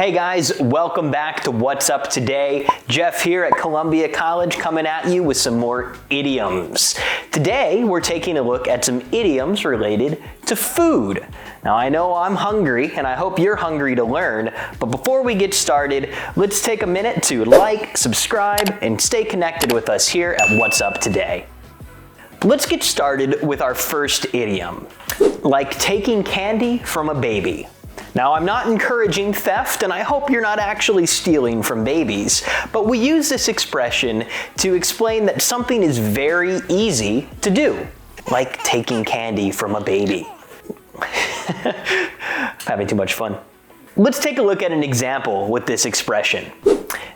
Hey guys, welcome back to What's Up Today. Jeff here at Columbia College coming at you with some more idioms. Today we're taking a look at some idioms related to food. Now I know I'm hungry and I hope you're hungry to learn, but before we get started, let's take a minute to like, subscribe, and stay connected with us here at What's Up Today. Let's get started with our first idiom, like taking candy from a baby. Now, I'm not encouraging theft, and I hope you're not actually stealing from babies, but we use this expression to explain that something is very easy to do, like taking candy from a baby. Having too much fun. Let's take a look at an example with this expression.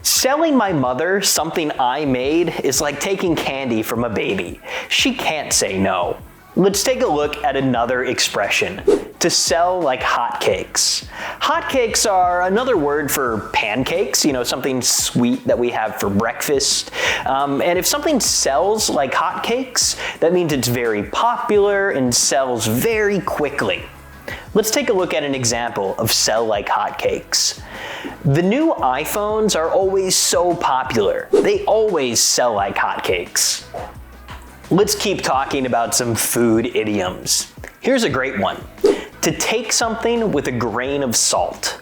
Selling my mother something I made is like taking candy from a baby. She can't say no. Let's take a look at another expression, to sell like hotcakes. Hotcakes are another word for pancakes, something sweet that we have for breakfast. And if something sells like hotcakes, that means it's very popular and sells very quickly. Let's take a look at an example of sell like hotcakes. The new iPhones are always so popular. They always sell like hotcakes. Let's keep talking about some food idioms. Here's a great one. To take something with a grain of salt.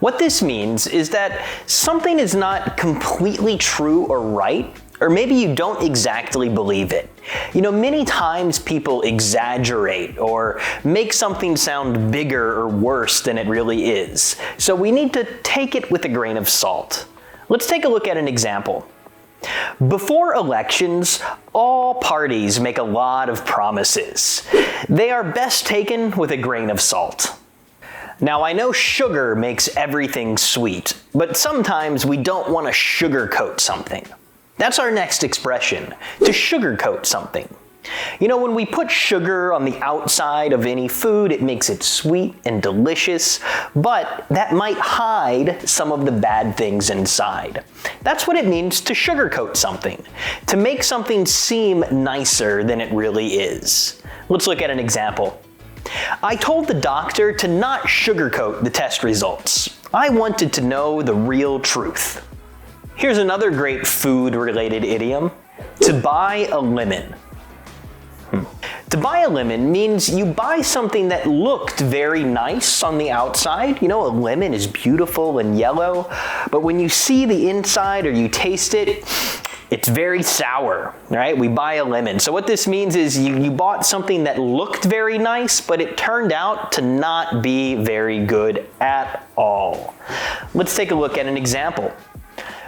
What this means is that something is not completely true or right, or maybe you don't exactly believe it. Many times people exaggerate or make something sound bigger or worse than it really is. So we need to take it with a grain of salt. Let's take a look at an example. Before elections, all parties make a lot of promises. They are best taken with a grain of salt. Now, I know sugar makes everything sweet, but sometimes we don't want to sugarcoat something. That's our next expression, to sugarcoat something. When we put sugar on the outside of any food, it makes it sweet and delicious, but that might hide some of the bad things inside. That's what it means to sugarcoat something, to make something seem nicer than it really is. Let's look at an example. I told the doctor to not sugarcoat the test results. I wanted to know the real truth. Here's another great food-related idiom, to buy a lemon. To buy a lemon means you buy something that looked very nice on the outside. A lemon is beautiful and yellow, but when you see the inside or you taste it, it's very sour, right? We buy a lemon. So what this means is you bought something that looked very nice, but it turned out to not be very good at all. Let's take a look at an example.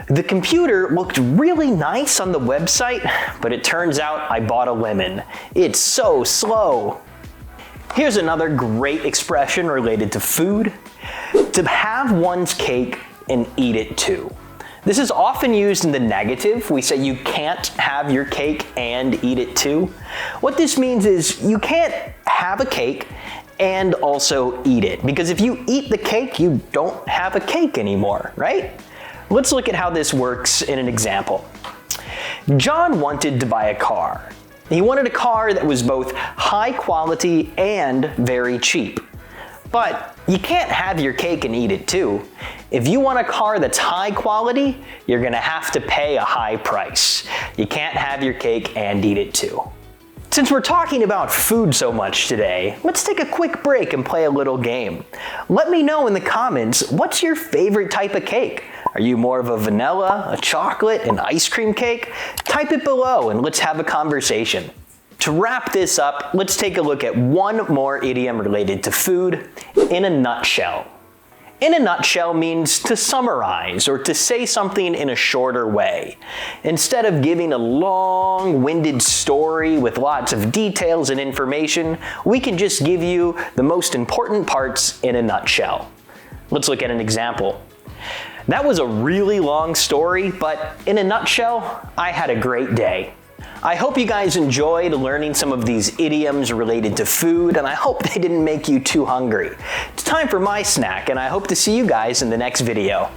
The computer looked really nice on the website, but it turns out I bought a lemon. It's so slow. Here's another great expression related to food. To have one's cake and eat it too. This is often used in the negative. We say you can't have your cake and eat it too. What this means is you can't have a cake and also eat it, because if you eat the cake, you don't have a cake anymore, right? Let's look at how this works in an example. John wanted to buy a car. He wanted a car that was both high quality and very cheap. But you can't have your cake and eat it too. If you want a car that's high quality, you're gonna have to pay a high price. You can't have your cake and eat it too. Since we're talking about food so much today, let's take a quick break and play a little game. Let me know in the comments, what's your favorite type of cake? Are you more of a vanilla, a chocolate, an ice cream cake? Type it below and let's have a conversation. To wrap this up, let's take a look at one more idiom related to food, in a nutshell. In a nutshell means to summarize or to say something in a shorter way. Instead of giving a long-winded story with lots of details and information, we can just give you the most important parts in a nutshell. Let's look at an example. That was a really long story, but in a nutshell, I had a great day. I hope you guys enjoyed learning some of these idioms related to food, and I hope they didn't make you too hungry. It's time for my snack, and I hope to see you guys in the next video.